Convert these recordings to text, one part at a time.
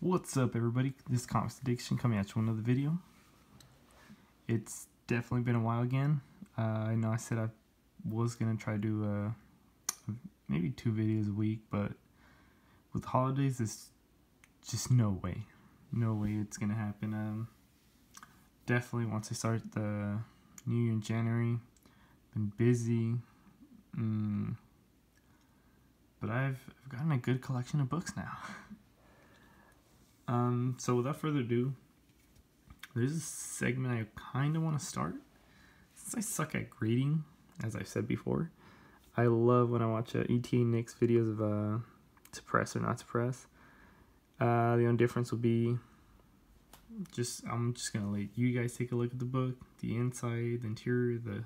What's up, everybody? This is Comics Addiction coming at you with another video. It's definitely been a while again. I know I said I was gonna try to do maybe 2 videos a week, but with the holidays, there's just no way it's gonna happen. Definitely once I start the new year in January, been busy, but I've gotten a good collection of books now. So without further ado, there's a segment I kind of want to start. Since I suck at grading, as I've said before, I love when I watch ETA Nick's videos of to press or not to press. The only difference will be I'm just gonna let you guys take a look at the book, the inside, the interior, the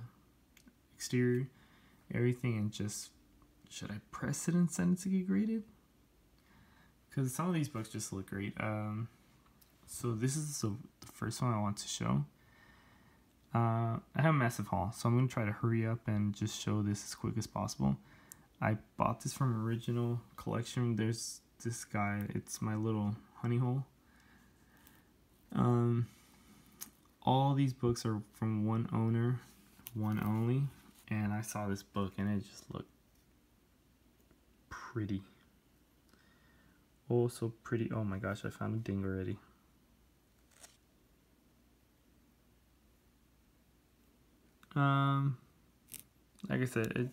exterior, everything, and just should I press it and send it to get graded? Because some of these books just look great. So this is the first one I want to show. I have a massive haul, so I'm going to try to hurry up and just show this as quick as possible. I bought this from Original Collection. There's this guy, it's my little honey hole. All these books are from one owner, one only, and I saw this book and it just looked pretty. Oh, so pretty. Oh my gosh, I found a ding already. Like I said,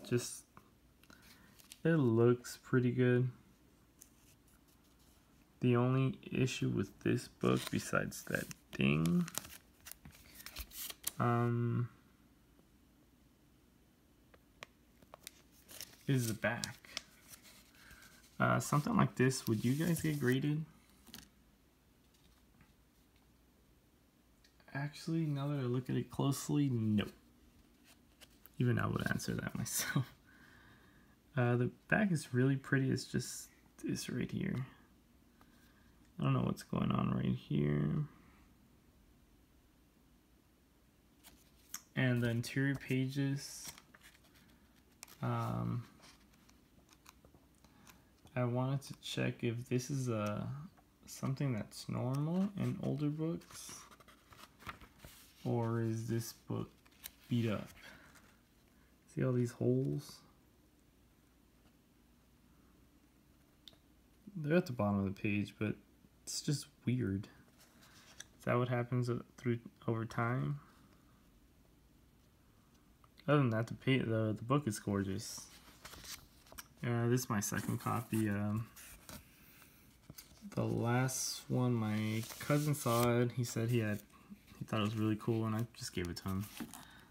it looks pretty good. The only issue with this book, besides that ding, is the back. Something like this, would you guys get graded? Actually, now that I look at it closely, no. Even I would answer that myself. The back is really pretty. It's just this right here. I don't know what's going on right here. And the interior pages, I wanted to check if this is something that's normal in older books, or is this book beat up? See all these holes? They're at the bottom of the page, but it's just weird. Is that what happens over time? Other than that, the book is gorgeous. This is my second copy. The last one, my cousin saw it. He said he thought it was really cool, and I just gave it to him.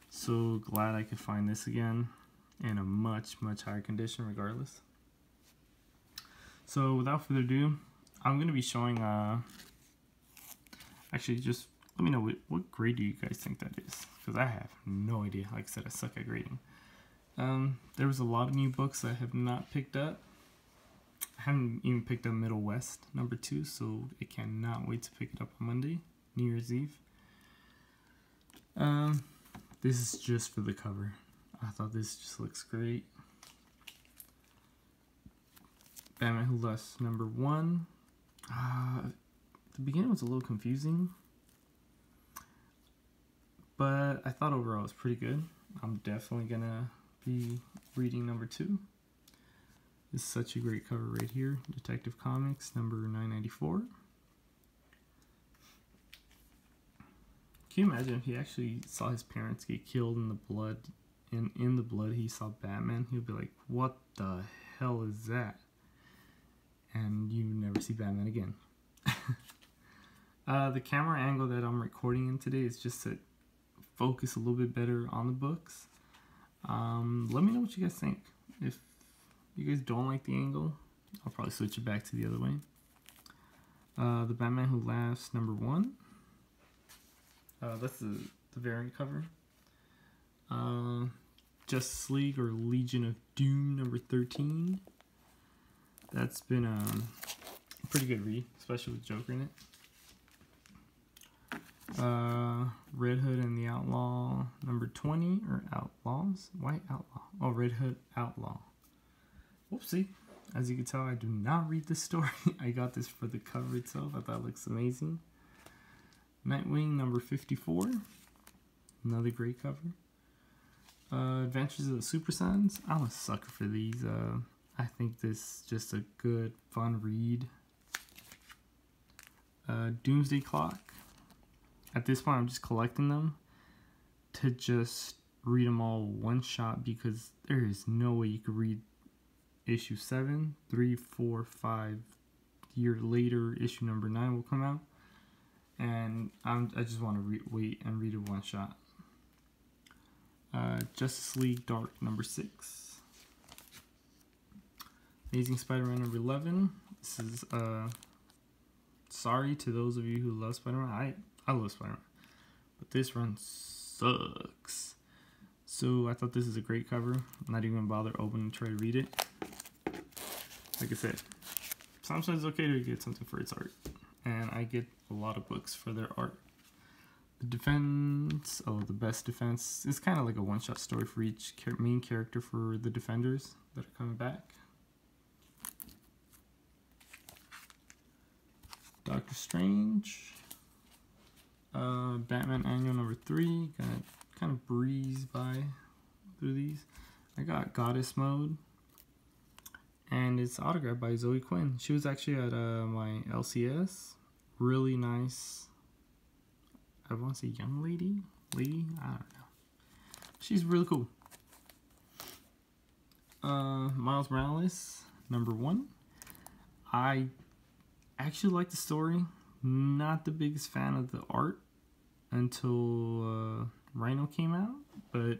So glad I could find this again in a much higher condition regardless. So without further ado, I'm going to be showing, actually just let me know what grade do you guys think that is, because I have no idea. Like I said, I suck at grading. There was a lot of new books I have not picked up. I haven't even picked up Middle West #2, so I cannot wait to pick it up on Monday, New Year's Eve. This is just for the cover. I thought this just looks great. Batman Who Laughs #1. The beginning was a little confusing, but I thought overall it was pretty good. I'm definitely gonna be reading #2. This is such a great cover right here. Detective Comics #994. Can you imagine if he actually saw his parents get killed in the blood, and in the blood he saw Batman? He would be like, what the hell is that? And you never see Batman again. The camera angle that I'm recording in today is just to focus a little bit better on the books. Let me know what you guys think. If you guys don't like the angle, I'll probably switch it back to the other way. The Batman Who Laughs #1. That's the variant cover. Justice League or Legion of Doom #13. That's been a pretty good read, especially with Joker in it. Red Hood and the Outlaw #20, or Outlaws? Why Outlaw? Oh, Red Hood Outlaw. Whoopsie. As you can tell, I do not read this story. I got this for the cover itself. I thought it looks amazing. Nightwing number 54. Another great cover. Adventures of the Super Sons. I'm a sucker for these. I think this is just a good, fun read. Doomsday Clock. At this point, I'm just collecting them to just read them all one shot, because there is no way you could read issue 7, 3, 4, 5 year later. Issue number 9 will come out, and I just want to wait and read it one shot. Justice League Dark number 6. Amazing Spider-Man number 11. This is sorry to those of you who love Spider-Man. I love Spider-Man, but this run sucks. So I thought this is a great cover. I'm not even gonna bother opening to try to read it. Like I said, sometimes it's okay to get something for its art, and I get a lot of books for their art. The Defense, the Best Defense. It's kind of like a one-shot story for each main character for the Defenders that are coming back. Doctor Strange. Batman Annual number 3. Gonna kind of breeze by through these. I got Goddess Mode, and it's autographed by Zoe Quinn. She was actually at my LCS. Really nice. I want to say young lady? I don't know. She's really cool. Miles Morales, number 1. I actually like the story. Not the biggest fan of the art until Rhino came out, but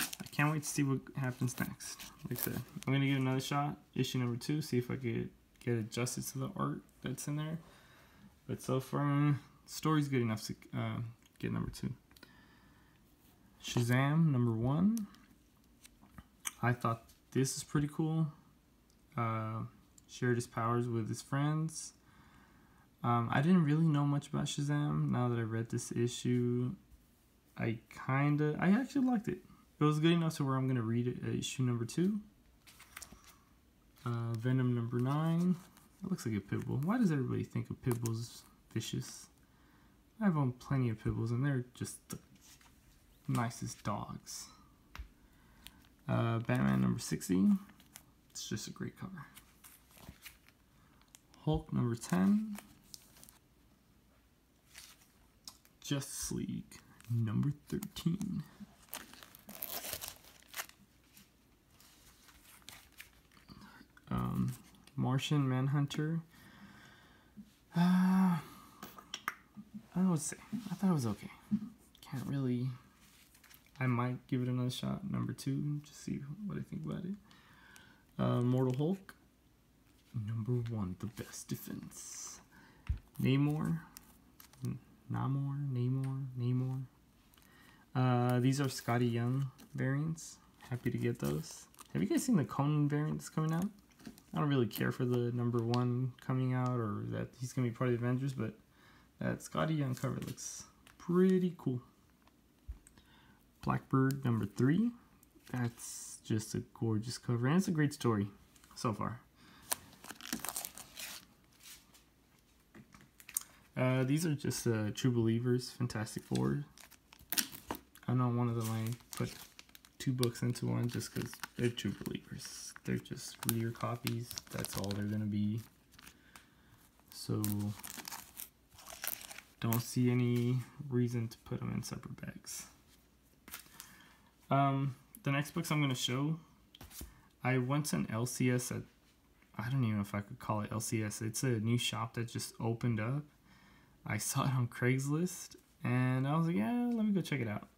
I can't wait to see what happens next. Like I said, I'm going to give it another shot. Issue number 2, see if I could get adjusted to the art that's in there. But so far, story's good enough to get number 2. Shazam number 1. I thought this is pretty cool. Shared his powers with his friends. I didn't really know much about Shazam. Now that I read this issue, I actually liked it. It was good enough to where I'm going to read it at issue number 2. Venom number 9. It looks like a Pitbull. Why does everybody think of Pitbulls vicious? I've owned plenty of Pitbulls, and they're just the nicest dogs. Batman number 60. It's just a great cover. Hulk number 10. Justice League number 13. Martian Manhunter. I don't know what to say. I thought it was okay. Can't really. I might give it another shot. Number 2, just see what I think about it. Mortal Hulk. Number 1, the Best Defense. Namor. These are Scotty Young variants. Happy to get those. Have you guys seen the Conan variant that's coming out? I don't really care for the number 1 coming out, or that he's going to be part of the Avengers, but that Scotty Young cover looks pretty cool. Blackbird number 3. That's just a gorgeous cover, and it's a great story so far. These are just True Believers, Fantastic Four. I know one of them I put 2 books into one just because they're True Believers. They're just reader copies. That's all they're going to be. So, don't see any reason to put them in separate bags. The next books I'm going to show, I went to an LCS at, I don't even know if I could call it LCS. It's a new shop that just opened up. I saw it on Craigslist, and I was like, yeah, let me go check it out.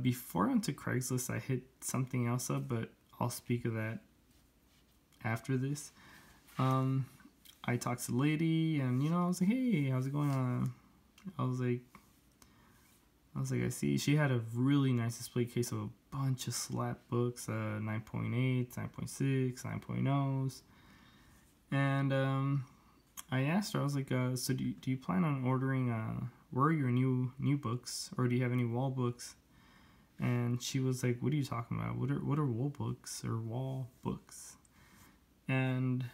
Before I went to Craigslist, I hit something else up, but I'll speak of that after this. I talked to the lady, and I was like, hey, how's it going on? I was like, I see she had a really nice display case of a bunch of slap books, 9.8, 9.6, 9.0s, and I asked her, I was like, so do you plan on ordering, where are your new books, or do you have any wall books? And she was like, "What are you talking about? What are wall books or wall books?" And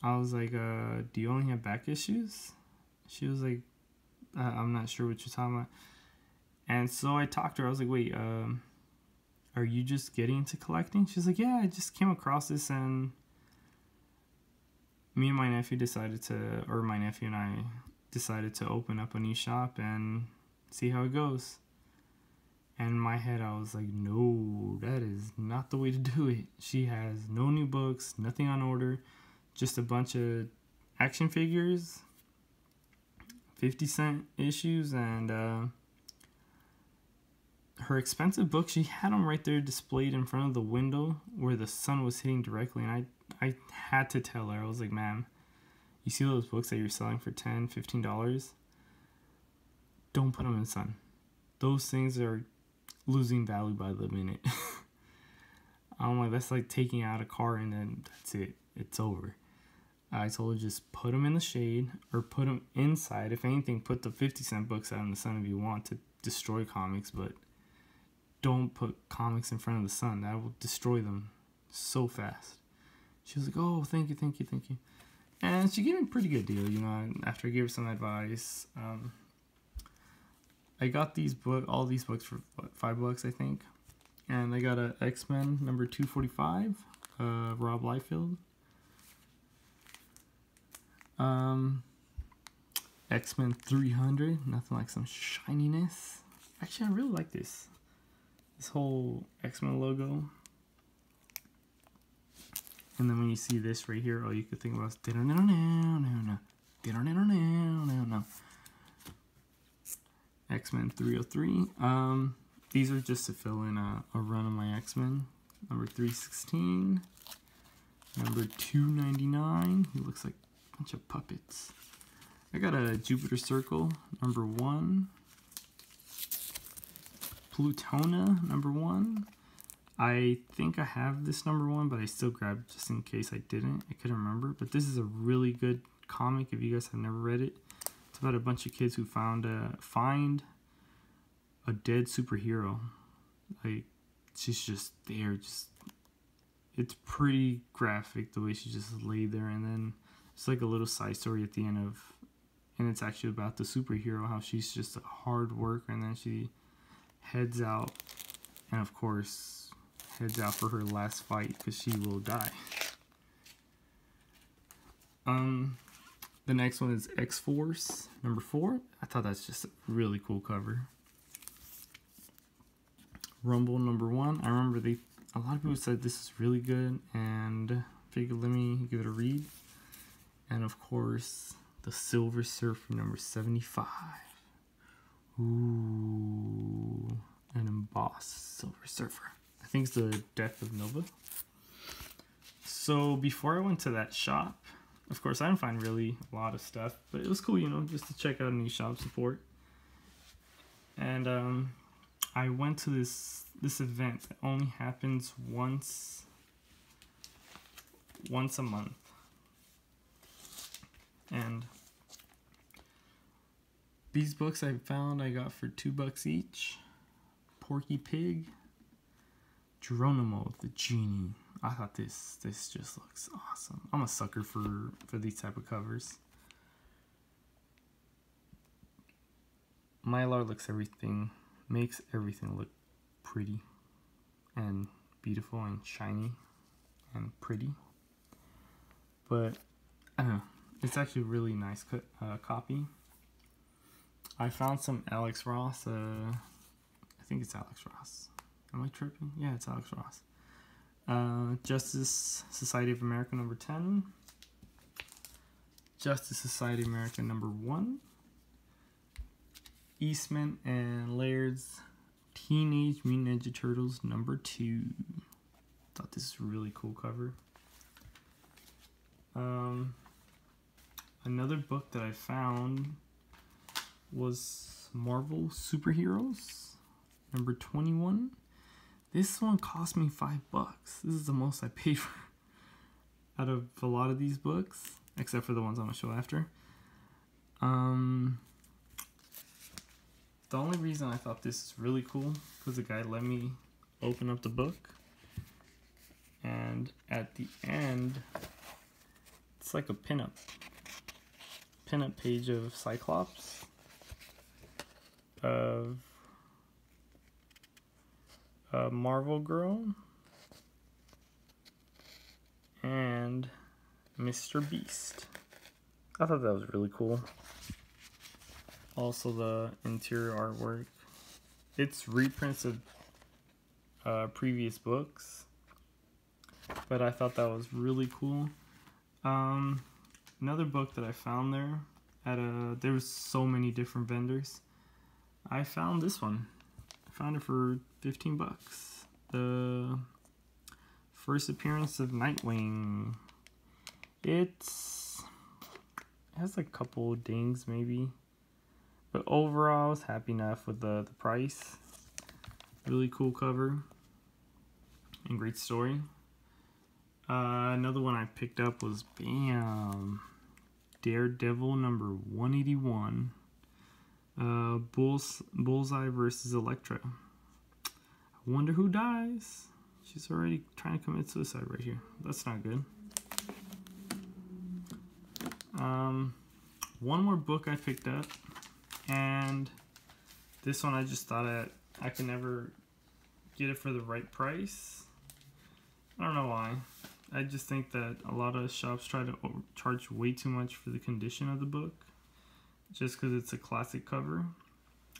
I was like, "Do you only have back issues?" She was like, "I'm not sure what you're talking about." And so I talked to her. I was like, "Wait, are you just getting into collecting?" She's like, "Yeah, I just came across this, and me and my nephew my nephew and I decided to open up a new shop and see how it goes." And in my head, I was like, no, that is not the way to do it. She has no new books, nothing on order, just a bunch of action figures, 50-cent issues, and her expensive books. She had them right there displayed in front of the window where the sun was hitting directly. And I had to tell her, I was like, "Ma'am, you see those books that you're selling for $10, $15? Don't put them in the sun. Those things are losing value by the minute." I'm like, that's like taking out a car and then that's it. It's over. I told her, just put them in the shade or put them inside. If anything, put the 50-cent books out in the sun if you want to destroy comics, but don't put comics in front of the sun. That will destroy them so fast. She was like, "Oh, thank you, thank you, thank you." And she gave me a pretty good deal, after I gave her some advice. I got all these books for what, $5, I think. And I got a X-Men number 245, Rob Liefeld. X-Men 300, nothing like some shininess. Actually, I really like this whole X-Men logo. And then when you see this right here, all you could think about is X-Men 303. These are just to fill in a run of my X-Men. Number 316. Number 299. He looks like a bunch of puppets. I got a Jupiter Circle, number 1. Plutona, number 1. I think I have this number 1, but I still grabbed it just in case I didn't. I couldn't remember. But this is a really good comic if you guys have never read it. It's about a bunch of kids who find a dead superhero. Like, she's just there. It's pretty graphic the way she just laid there, and then it's like a little side story at the end and it's actually about the superhero, how she's just a hard worker, and then she heads out, and of course heads out for her last fight because she will die. The next one is X-Force number 4. I thought that's just a really cool cover. Rumble number 1. I remember a lot of people said this is really good, and figured let me give it a read. And of course, the Silver Surfer number 75. Ooh, an embossed Silver Surfer. I think it's the Death of Nova. So before I went to that shop, of course I didn't find really a lot of stuff, but it was cool, just to check out a new shop, support. And I went to this event that only happens once a month. And these books I found I got for $2 each. Porky Pig, Geronimo the Genie. I thought this just looks awesome. I'm a sucker for these type of covers. Mylar makes everything look pretty and beautiful and shiny and pretty. But I don't know, it's actually a really nice copy. I found some Alex Ross. I think it's Alex Ross. Am I tripping? Yeah, it's Alex Ross. Justice Society of America number 10. Justice Society of America number 1. Eastman and Laird's Teenage Mutant Ninja Turtles number 2. Thought this is a really cool cover. Another book that I found was Marvel Superheroes number 21. This one cost me $5. This is the most I paid for out of a lot of these books, except for the ones I'm gonna show after. Thought the only reason I thought this is really cool because the guy let me open up the book, and at the end it's like a pinup page of Cyclops, of a Marvel Girl, and Mr. Beast. I thought that was really cool. Also the interior artwork. It's reprints of previous books, but I thought that was really cool. Another book that I found there there was so many different vendors. I found this one. I found it for 15 bucks. The first appearance of Nightwing. It has a couple dings maybe, but overall I was happy enough with the price. Really cool cover and great story. Another one I picked up was Daredevil number 181. Bullseye versus Elektra. I wonder who dies. She's already trying to commit suicide right here. That's not good. One more book I picked up, and this one I just thought I could never get it for the right price. I don't know why. I just think that a lot of shops try to charge way too much for the condition of the book, just because it's a classic cover.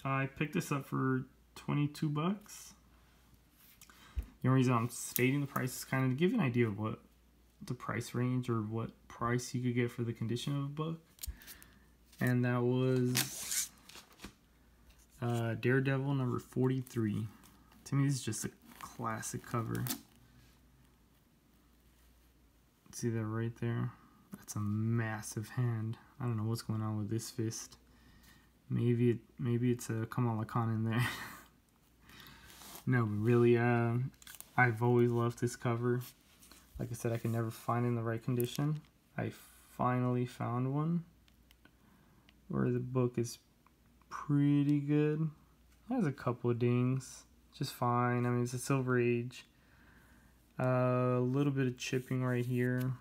I picked this up for 22 bucks. The only reason I'm stating the price is kind of to give you an idea of what the price range or what price you could get for the condition of a book. And that was Daredevil number 43. To me, this is just a classic cover. See that right there? That's a massive hand. I don't know what's going on with this fist. Maybe it's a Kamala Khan in there. No, but really, I've always loved this cover. Like I said, I could never find it in the right condition. I finally found one where the book is pretty good. It has a couple of dings, just fine. I mean, it's a Silver Age. A little bit of chipping right here,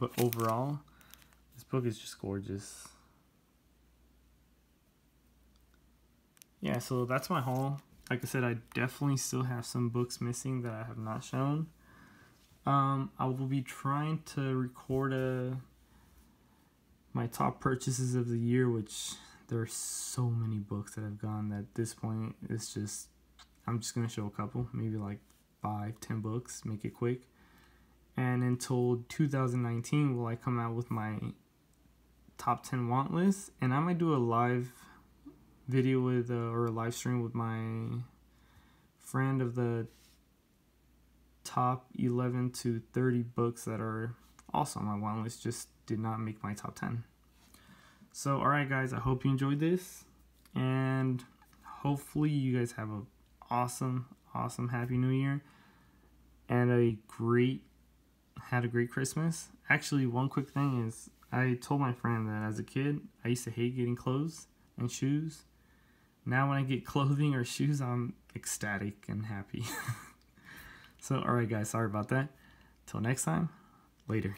but overall, this book is just gorgeous. Yeah, so that's my haul. Like I said, I definitely still have some books missing that I have not shown. I will be trying to record my top purchases of the year, which there are so many books that have gone at this point. It's just, I'm just going to show a couple, maybe like 5-10 books, make it quick. And until 2019 will I come out with my top 10 want list, and I might do a live video with or a live stream with my friend of the top 11 to 30 books that are also on my want list, just did not make my top 10. So alright guys, I hope you enjoyed this, and hopefully you guys have a awesome happy new year and had a great Christmas. Actually, one quick thing is, I told my friend that as a kid I used to hate getting clothes and shoes. Now when I get clothing or shoes, I'm ecstatic and happy. So alright guys, sorry about that. Till next time, later.